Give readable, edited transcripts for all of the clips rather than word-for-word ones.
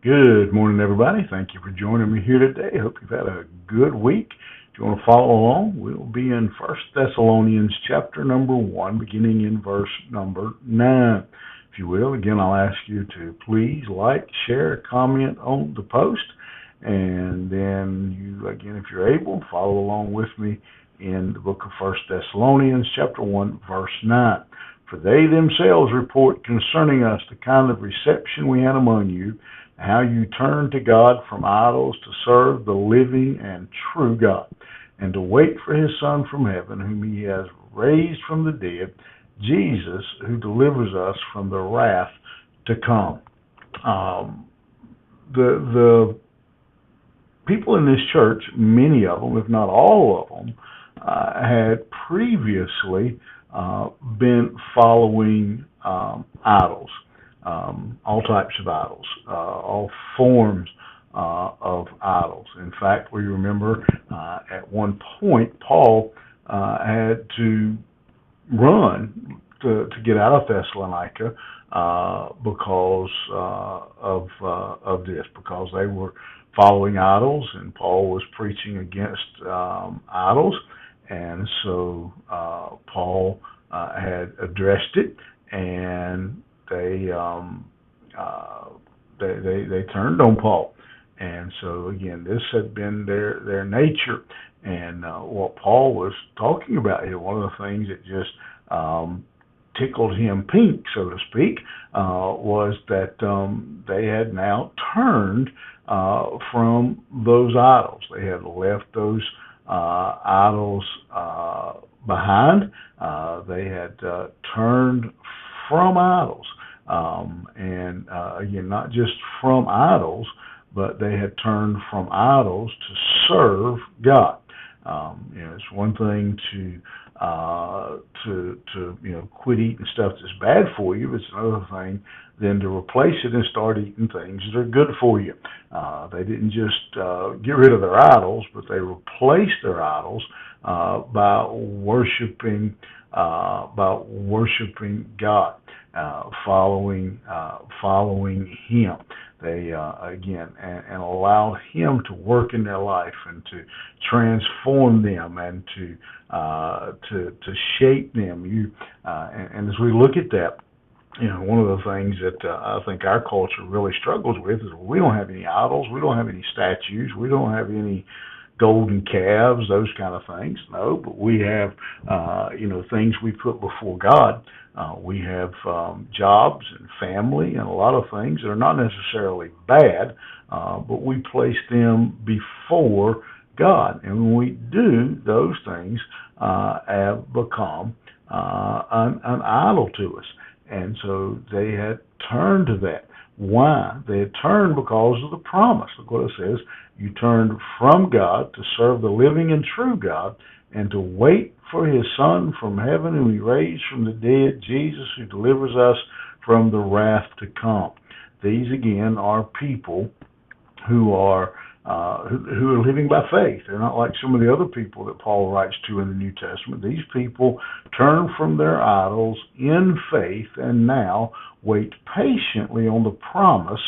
Good morning, everybody. Thank you for joining me here today. Hope you've had a good week. If you want to follow along, we'll be in First Thessalonians chapter number 1, beginning in verse number 9. If you will, again, I'll ask you to please like, share, comment on the post, and then you, again, if you're able, follow along with me in the book of First Thessalonians chapter 1, verse 9. For they themselves report concerning us the kind of reception we had among you, how you turned to God from idols to serve the living and true God, and to wait for his Son from heaven, whom he has raised from the dead, Jesus, who delivers us from the wrath to come. The people in this church, many of them, if not all of them, had previously been following idols. All types of idols, all forms of idols. In fact, we remember at one point Paul had to run to get out of Thessalonica because of this, because they were following idols, and Paul was preaching against idols, and so Paul had addressed it, and they turned on Paul, and so again, this had been their nature, and what Paul was talking about here, one of the things that just tickled him pink, so to speak, was that they had now turned from those idols. They had left those idols behind. They had turned from idols. And again, not just from idols, but they had turned from idols to serve God. It's one thing to quit eating stuff that's bad for you. It's another thing then to replace it and start eating things that are good for you. They didn't just get rid of their idols, but they replaced their idols by worshiping God, following Him. They again and allowed Him to work in their life and to transform them and to shape them. And as we look at that, one of the things that I think our culture really struggles with is we don't have any idols, we don't have any statues, we don't have any golden calves, those kind of things. No, but we have, things we put before God. We have jobs and family and a lot of things that are not necessarily bad, but we place them before God. And when we do, those things have become an idol to us. And so they had turned to that. Why? They had turned because of the promise. Look what it says. You turned from God to serve the living and true God, and to wait for his Son from heaven, whom he raised from the dead, Jesus, who delivers us from the wrath to come. These, again, are people who are living by faith. They're not like some of the other people that Paul writes to in the New Testament. These people turn from their idols in faith and now wait patiently on the promise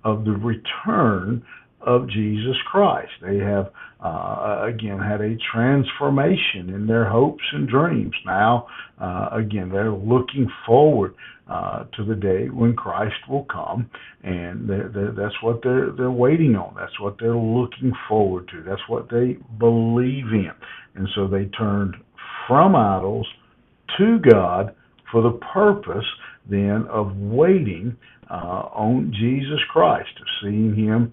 of the return of Jesus Christ. They have, again, had a transformation in their hopes and dreams. Now, again, they're looking forward to the day when Christ will come, and that's what they're waiting on. That's what they're looking forward to. That's what they believe in. And so they turned from idols to God for the purpose then of waiting on Jesus Christ, of seeing him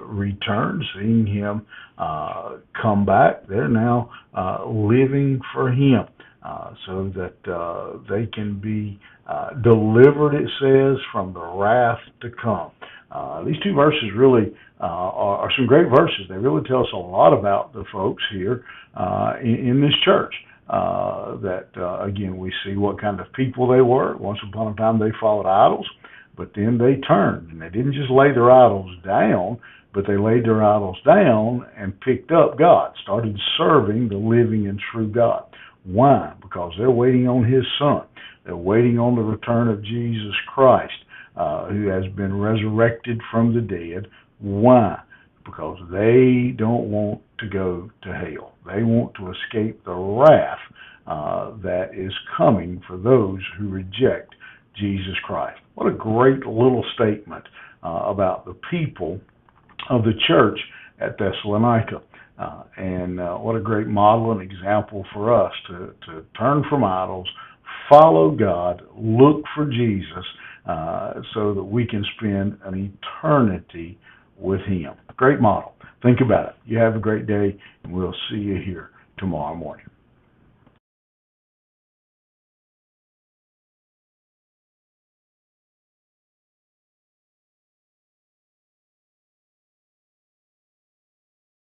return, seeing him come back. They're now living for him so that they can be delivered, it says, from the wrath to come. These two verses really are some great verses. They really tell us a lot about the folks here in this church. Again, we see what kind of people they were. Once upon a time, they followed idols, but then they turned, and they didn't just lay their idols down, but they laid their idols down and picked up God, started serving the living and true God. Why? Because they're waiting on his Son. They're waiting on the return of Jesus Christ. who has been resurrected from the dead. Why? Because they don't want to go to hell. They want to escape the wrath that is coming for those who reject Jesus Christ. What a great little statement about the people of the church at Thessalonica. And what a great model and example for us to turn from idols, follow God, look for Jesus, so that we can spend an eternity with Him. Great model. Think about it. You have a great day, and we'll see you here tomorrow morning.